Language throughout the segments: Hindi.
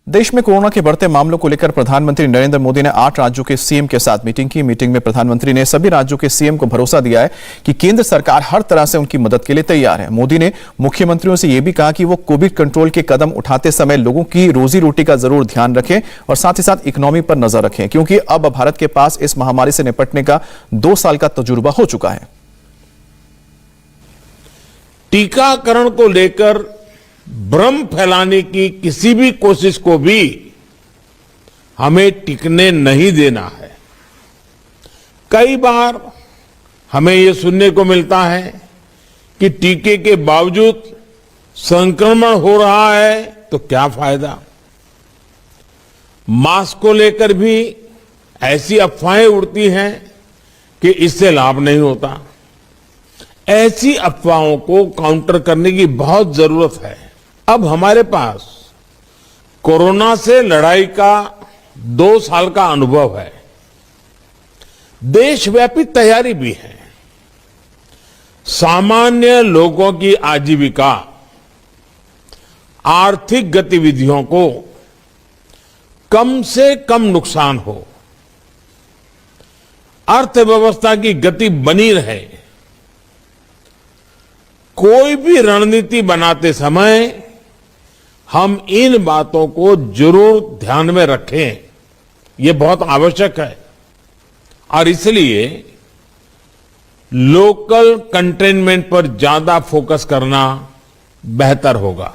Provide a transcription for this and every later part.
देश में कोरोना के बढ़ते मामलों को लेकर प्रधानमंत्री नरेंद्र मोदी ने 8 राज्यों के सीएम के साथ मीटिंग की। मीटिंग में प्रधानमंत्री ने सभी राज्यों के सीएम को भरोसा दिया है कि केंद्र सरकार हर तरह से उनकी मदद के लिए तैयार है। मोदी ने मुख्यमंत्रियों से यह भी कहा कि वो कोविड कंट्रोल के कदम उठाते समय लोगों की रोजी रोटी का जरूर ध्यान रखें और साथ ही साथ इकोनॉमी पर नजर रखें, क्योंकि अब भारत के पास इस महामारी से निपटने का 2 साल का तजुर्बा हो चुका है। टीकाकरण को लेकर भ्रम फैलाने की किसी भी कोशिश को भी हमें टिकने नहीं देना है। कई बार हमें यह सुनने को मिलता है कि टीके के बावजूद संक्रमण हो रहा है तो क्या फायदा। मास्क को लेकर भी ऐसी अफवाहें उड़ती हैं कि इससे लाभ नहीं होता। ऐसी अफवाहों को काउंटर करने की बहुत जरूरत है। अब हमारे पास कोरोना से लड़ाई का 2 साल का अनुभव है। देशव्यापी तैयारी भी है। सामान्य लोगों की आजीविका, आर्थिक गतिविधियों को कम से कम नुकसान हो, अर्थव्यवस्था की गति बनी रहे। कोई भी रणनीति बनाते समय हम इन बातों को जरूर ध्यान में रखें, ये बहुत आवश्यक है। और इसलिए लोकल कंटेनमेंट पर ज्यादा फोकस करना बेहतर होगा।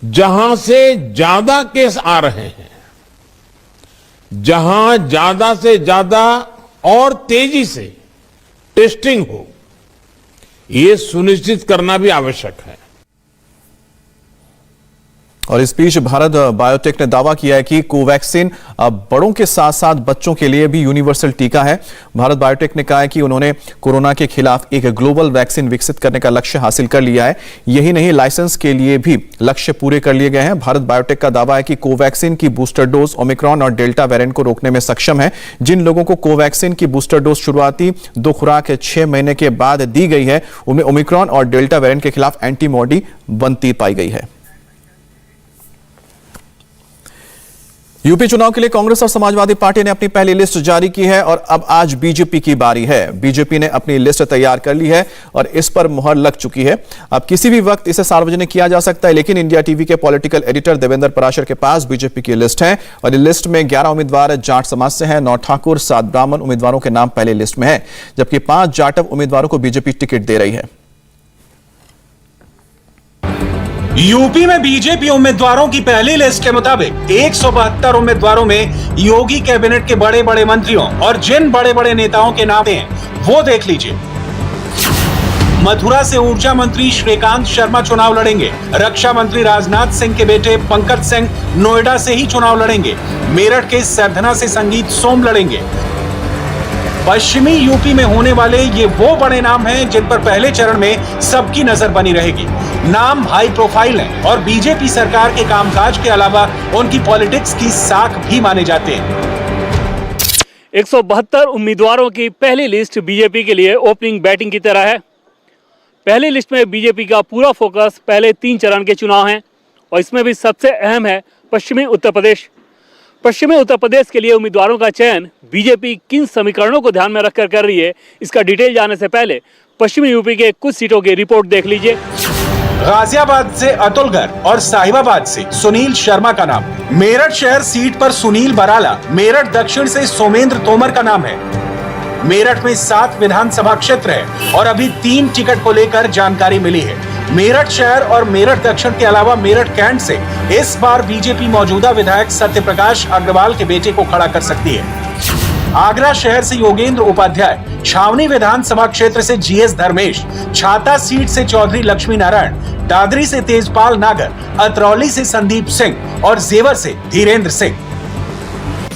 जहां से ज्यादा केस आ रहे हैं, जहां ज्यादा से ज्यादा और तेजी से टेस्टिंग हो, ये सुनिश्चित करना भी आवश्यक है। और इस बीच भारत बायोटेक ने दावा किया है कि कोवैक्सीन बड़ों के साथ साथ बच्चों के लिए भी यूनिवर्सल टीका है। भारत बायोटेक ने कहा है कि उन्होंने कोरोना के खिलाफ एक ग्लोबल वैक्सीन विकसित करने का लक्ष्य हासिल कर लिया है। यही नहीं, लाइसेंस के लिए भी लक्ष्य पूरे कर लिए गए हैं। भारत बायोटेक का दावा है कि कोवैक्सीन की बूस्टर डोज ओमिक्रॉन और डेल्टा वेरिएंट को रोकने में सक्षम है। जिन लोगों को कोवैक्सीन की बूस्टर डोज शुरुआती 2 खुराक 6 महीने के बाद दी गई है, उनमें ओमिक्रॉन और डेल्टा वेरिएंट के खिलाफ एंटीबॉडी बनती पाई गई है। यूपी चुनाव के लिए कांग्रेस और समाजवादी पार्टी ने अपनी पहली लिस्ट जारी की है और अब आज बीजेपी की बारी है। बीजेपी ने अपनी लिस्ट तैयार कर ली है और इस पर मुहर लग चुकी है। अब किसी भी वक्त इसे सार्वजनिक किया जा सकता है, लेकिन इंडिया टीवी के पॉलिटिकल एडिटर देवेंद्र पराशर के पास बीजेपी की लिस्ट है और इस लिस्ट में 11 उम्मीदवार जाट समाज से हैं, 9 ठाकुर, 7 ब्राह्मण उम्मीदवारों के नाम पहले लिस्ट में है, जबकि 5 जाटव उम्मीदवारों को बीजेपी टिकट दे रही है। यूपी में बीजेपी उम्मीदवारों की पहली लिस्ट के मुताबिक 172 उम्मीदवारों में योगी कैबिनेट के बड़े बड़े मंत्रियों और जिन बड़े बड़े नेताओं के नाम हैं वो देख लीजिए। मथुरा से ऊर्जा मंत्री श्रीकांत शर्मा चुनाव लड़ेंगे। रक्षा मंत्री राजनाथ सिंह के बेटे पंकज सिंह नोएडा से ही चुनाव लड़ेंगे। मेरठ के सरधना से संगीत सोम लड़ेंगे। पश्चिमी यूपी में होने वाले ये वो बड़े नाम हैं जिन पर पहले चरण में सबकी नजर बनी रहेगी। नाम हाई प्रोफाइल हैं और बीजेपी सरकार के कामकाज के अलावा उनकी पॉलिटिक्स की साख भी माने जाते हैं। 172 उम्मीदवारों की पहली लिस्ट बीजेपी के लिए ओपनिंग बैटिंग की तरह है। पहली लिस्ट में बीजेपी का पूरा फोकस पहले 3 चरण के चुनाव हैं और इसमें भी सबसे अहम है पश्चिमी उत्तर प्रदेश। पश्चिमी उत्तर प्रदेश के लिए उम्मीदवारों का चयन बीजेपी किन समीकरणों को ध्यान में रखकर कर रही है, इसका डिटेल जानने से पहले पश्चिमी यूपी के कुछ सीटों की रिपोर्ट देख लीजिए। गाजियाबाद से अतुलगर और साहिबाबाद से सुनील शर्मा का नाम। मेरठ शहर सीट पर सुनील बराला, मेरठ दक्षिण से सोमेंद्र तोमर का नाम है। मेरठ में 7 विधानसभा क्षेत्र है और अभी 3 टिकट को लेकर जानकारी मिली है। मेरठ शहर और मेरठ दक्षिण के अलावा मेरठ कैंट से इस बार बीजेपी मौजूदा विधायक सत्यप्रकाश अग्रवाल के बेटे को खड़ा कर सकती है। आगरा शहर से योगेंद्र उपाध्याय, छावनी विधानसभा क्षेत्र से जीएस धर्मेश, छाता सीट से चौधरी लक्ष्मी नारायण, दादरी से तेजपाल नागर, अतरौली से संदीप सिंह और जेवर से धीरेन्द्र सिंह।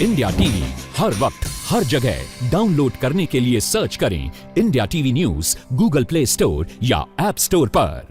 इंडिया टीवी हर वक्त हर जगह डाउनलोड करने के लिए सर्च करें India TV news Google play store या ऐप स्टोर पर।